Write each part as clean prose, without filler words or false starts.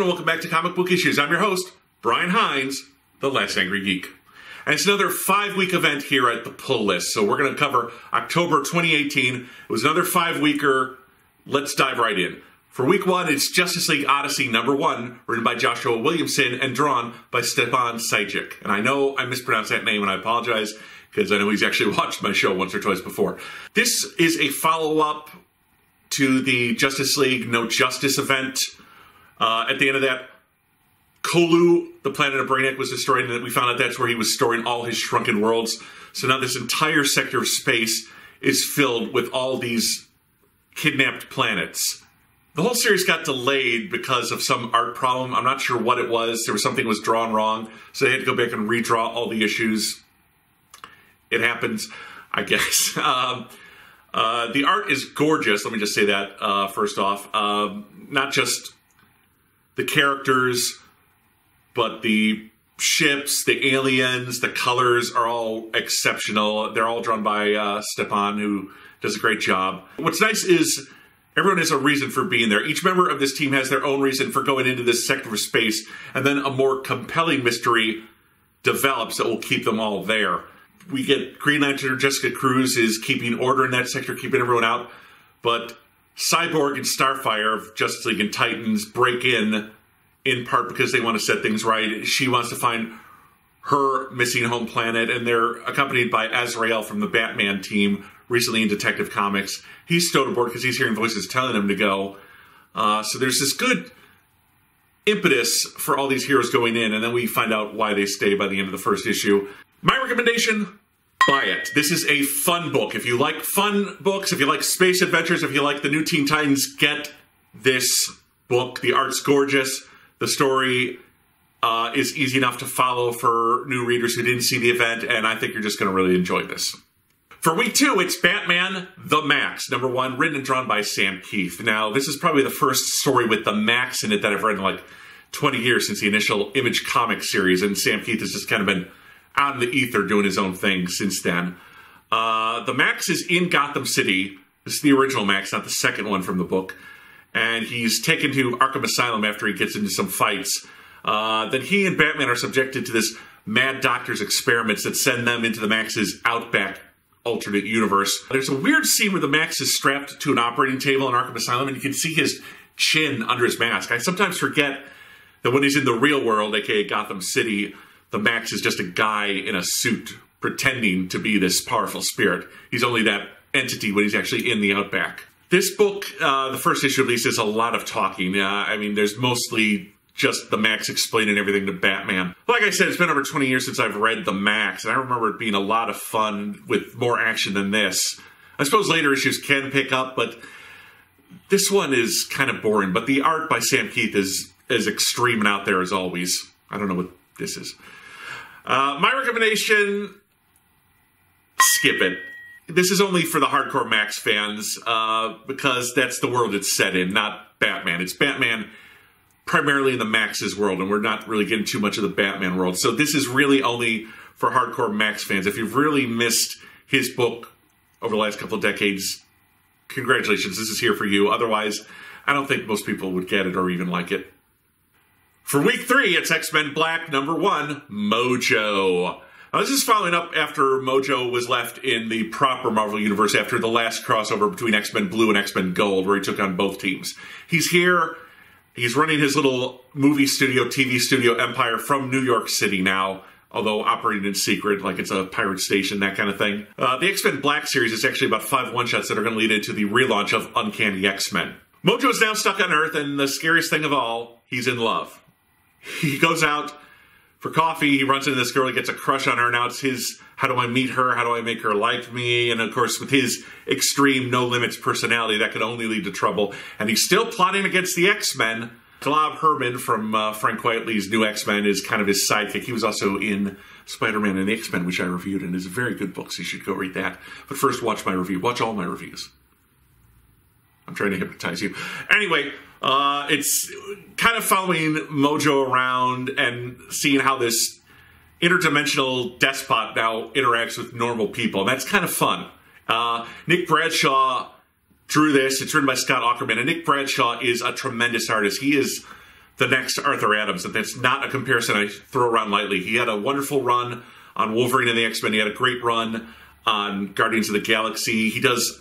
everyone, and welcome back to Comic Book Issues. I'm your host, Brian Hines, the Last Angry Geek. And it's another 5-week event here at the Pull List. So we're going to cover October 2018. It was another 5-weeker. Let's dive right in. For week 1, it's Justice League Odyssey #1, written by Joshua Williamson and drawn by Stefan Sejic. And I know I mispronounced that name, and I apologize, because I know he's actually watched my show once or twice before. This is a follow-up to the Justice League No Justice event. At the end of that, Colu, the planet of Brainiac, was destroyed, and we found out that's where he was storing all his shrunken worlds. So now this entire sector of space is filled with all these kidnapped planets. The whole series got delayed because of some art problem. I'm not sure what it was. There was something that was drawn wrong, so they had to go back and redraw all the issues. It happens, I guess. The art is gorgeous. Let me just say that first off. Not just the characters, but the ships, the aliens, the colors are all exceptional. They're all drawn by Stepan, who does a great job. What's nice is everyone has a reason for being there. Each member of this team has their own reason for going into this sector of space, and then a more compelling mystery develops that will keep them all there. We get Green Lantern, Jessica Cruz is keeping order in that sector, keeping everyone out, but Cyborg and Starfire of Justice League and Titans break in part because they want to set things right. She wants to find her missing home planet, and they're accompanied by Azrael from the Batman team, recently in Detective Comics. He's stowed aboard because he's hearing voices telling him to go. So there's this good impetus for all these heroes going in, and then we find out why they stay by the end of the first issue. My recommendation: buy it. This is a fun book. If you like fun books, if you like space adventures, if you like the new Teen Titans, get this book. The art's gorgeous. The story is easy enough to follow for new readers who didn't see the event, and I think you're just going to really enjoy this. For week 2, it's Batman The Max, #1, written and drawn by Sam Keith. Now, this is probably the first story with the Max in it that I've read in like 20 years since the initial Image Comics series, and Sam Keith has just kind of been out in the ether doing his own thing since then. The Max is in Gotham City. This is the original Max, not the second one from the book. And he's taken to Arkham Asylum after he gets into some fights. Then he and Batman are subjected to this mad doctor's experiments that send them into the Max's Outback alternate universe. There's a weird scene where the Max is strapped to an operating table in Arkham Asylum, and you can see his chin under his mask. I sometimes forget that when he's in the real world, aka Gotham City, the Max is just a guy in a suit pretending to be this powerful spirit. He's only that entity when he's actually in the Outback. This book, the first issue at least, is a lot of talking. I mean, there's mostly just the Max explaining everything to Batman. Like I said, it's been over 20 years since I've read the Max, and I remember it being a lot of fun with more action than this. I suppose later issues can pick up, but this one is kind of boring. But the art by Sam Keith is as extreme and out there as always. I don't know what this is. My recommendation: skip it. This is only for the hardcore Max fans, because that's the world it's set in, not Batman. It's Batman primarily in the Max's world, and we're not really getting too much of the Batman world. So this is really only for hardcore Max fans. If you've really missed his book over the last couple of decades, congratulations, this is here for you. Otherwise, I don't think most people would get it or even like it. For week 3, it's X-Men Black #1, Mojo. Now, this is following up after Mojo was left in the proper Marvel Universe after the last crossover between X-Men Blue and X-Men Gold, where he took on both teams. He's here. He's running his little movie studio, TV studio empire from New York City now, although operating in secret, like it's a pirate station, that kind of thing. The X-Men Black series is actually about 5 one-shots that are going to lead into the relaunch of Uncanny X-Men. Mojo is now stuck on Earth, and the scariest thing of all, he's in love. He goes out for coffee, he runs into this girl, he gets a crush on her. Now it's his, how do I meet her? How do I make her like me? And of course, with his extreme no-limits personality, that could only lead to trouble. And he's still plotting against the X-Men. Glab Herman from Frank Quitely's New X-Men is kind of his sidekick. He was also in Spider-Man and the X-Men, which I reviewed, and is a very good book, so you should go read that. But first, watch my review. Watch all my reviews. I'm trying to hypnotize you. Anyway, it's kind of following Mojo around and seeing how this interdimensional despot now interacts with normal people. And that's kind of fun. Nick Bradshaw drew this. It's written by Scott Aukerman. And Nick Bradshaw is a tremendous artist. He is the next Arthur Adams. And that's not a comparison I throw around lightly. He had a wonderful run on Wolverine and the X-Men. He had a great run on Guardians of the Galaxy. He does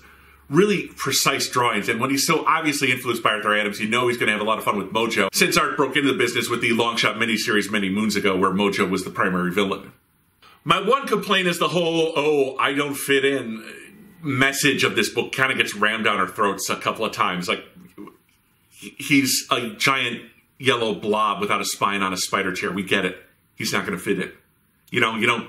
really precise drawings, and when he's so obviously influenced by Arthur Adams, you know he's going to have a lot of fun with Mojo, since Art broke into the business with the Long Shot miniseries many moons ago, where Mojo was the primary villain. My one complaint is the whole, oh, I don't fit in message of this book kind of gets rammed down our throats a couple of times. Like, he's a giant yellow blob without a spine on a spider chair. We get it. He's not going to fit in. You know, you don't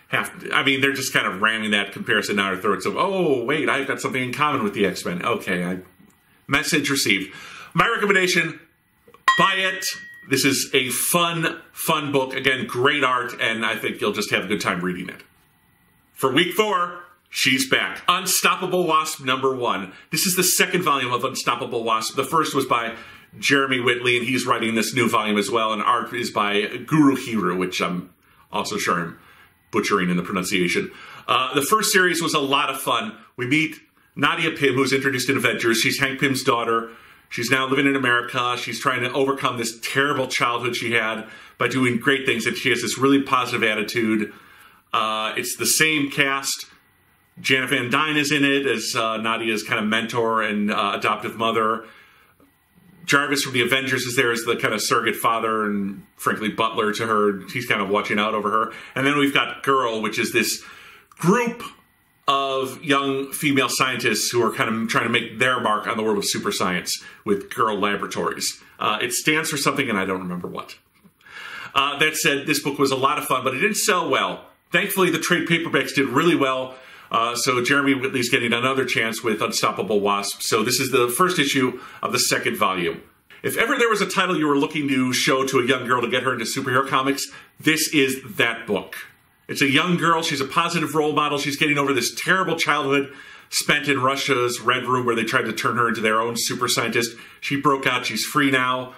have to, I mean, they're just kind of ramming that comparison down our throats of, oh, wait, I've got something in common with the X-Men. Okay, message received. My recommendation, buy it. This is a fun book. Again, great art, and I think you'll just have a good time reading it. For week 4, she's back. Unstoppable Wasp #1. This is the second volume of Unstoppable Wasp. The first was by Jeremy Whitley, and he's writing this new volume as well, and art is by Guru Hiru, which I'm also sure I'm butchering in the pronunciation. The first series was a lot of fun. We meet Nadia Pym, who's introduced in Avengers. She's Hank Pym's daughter. She's now living in America. She's trying to overcome this terrible childhood she had by doing great things, and she has this really positive attitude. It's the same cast. Janet Van Dyne is in it as Nadia's kind of mentor and adoptive mother. Jarvis from the Avengers is there as the kind of surrogate father and, frankly, butler to her. He's kind of watching out over her. And then we've got Girl, which is this group of young female scientists who are kind of trying to make their mark on the world of super science with Girl Laboratories. It stands for something, and I don't remember what. That said, this book was a lot of fun, but it didn't sell well. Thankfully, the trade paperbacks did really well. So Jeremy Whitley's getting another chance with Unstoppable Wasp. So this is the first issue of the second volume. If ever there was a title you were looking to show to a young girl to get her into superhero comics, this is that book. It's a young girl. She's a positive role model. She's getting over this terrible childhood spent in Russia's Red Room, where they tried to turn her into their own super scientist. She broke out. She's free now.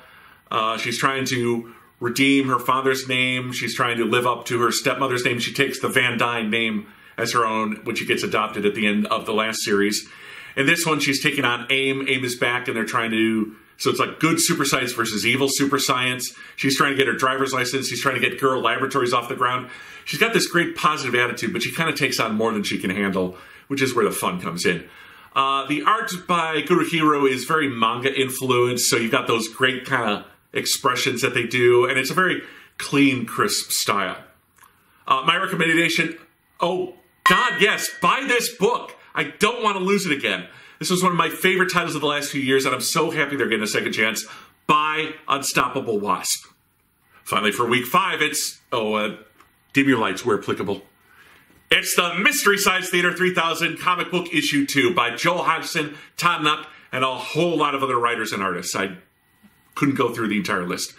She's trying to redeem her father's name. She's trying to live up to her stepmother's name. She takes the Van Dyne name as her own when she gets adopted at the end of the last series. In this one, she's taking on AIM. AIM is back, and they're trying to... So it's like good super science versus evil super science. She's trying to get her driver's license. She's trying to get Girl Laboratories off the ground. She's got this great positive attitude, but she kind of takes on more than she can handle, which is where the fun comes in. The art by Guru Hiru is very manga influenced, so you've got those great kind of expressions that they do, and it's a very clean, crisp style. My recommendation, oh God, yes, buy this book. I don't want to lose it again. This was one of my favorite titles of the last few years, and I'm so happy they're getting a second chance. Buy Unstoppable Wasp. Finally, for week 5, it's, dim your lights where applicable. It's the Mystery Science Theater 3000 comic book issue 2 by Joel Hodgson, Todd Knuck, and a whole lot of other writers and artists. I couldn't go through the entire list.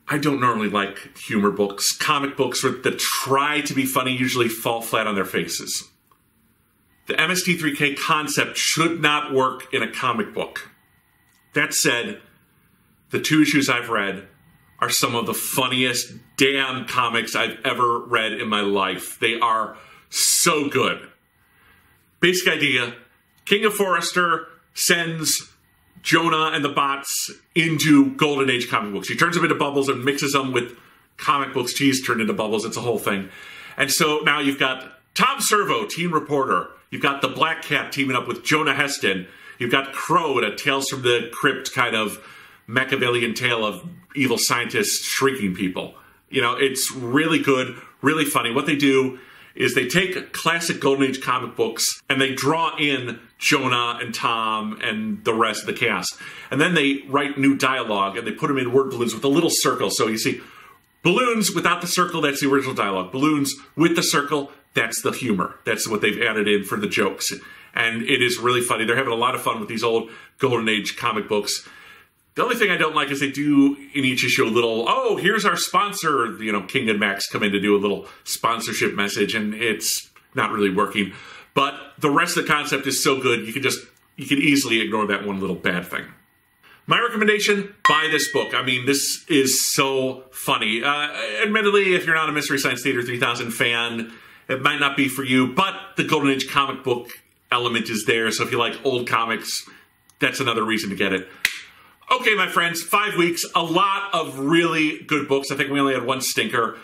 I don't normally like humor books. Comic books that try to be funny usually fall flat on their faces. The MST3K concept should not work in a comic book. That said, the 2 issues I've read are some of the funniest damn comics I've ever read in my life. They are so good. Basic idea, King of Forrester sends Jonah and the bots into Golden Age comic books. He turns them into bubbles and mixes them with comic books cheese turned into bubbles. It's a whole thing. And so now you've got Tom Servo, teen reporter. You've got the Black Cat teaming up with Jonah Heston. You've got Crow in a Tales from the Crypt kind of Machiavellian tale of evil scientists shrieking people. You know, it's really good, really funny. What they do is they take classic Golden Age comic books and they draw in Jonah and Tom and the rest of the cast. And then they write new dialogue and they put them in word balloons with a little circle. So you see, balloons without the circle, that's the original dialogue. Balloons with the circle, that's the humor. That's what they've added in for the jokes. And it is really funny. They're having a lot of fun with these old Golden Age comic books. The only thing I don't like is they do in each issue a little, oh, here's our sponsor. You know, King and Max come in to do a little sponsorship message, and it's not really working. But the rest of the concept is so good, you can easily ignore that one little bad thing. My recommendation, buy this book. I mean, this is so funny. Admittedly, if you're not a Mystery Science Theater 3000 fan, it might not be for you, but the Golden Age comic book element is there. So if you like old comics, that's another reason to get it. Okay, my friends, 5 weeks, a lot of really good books. I think we only had one stinker.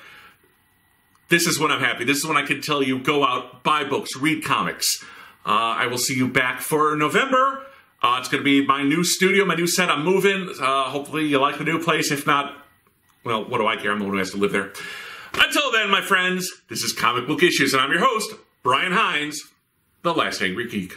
This is when I'm happy. This is when I can tell you, go out, buy books, read comics. I will see you back for November. It's going to be my new studio, my new set. I'm moving. Hopefully you like the new place. If not, well, what do I care? I'm the one who has to live there. Until then, my friends, this is Comic Book Issues, and I'm your host, Brian Hines, the Last Angry Geek.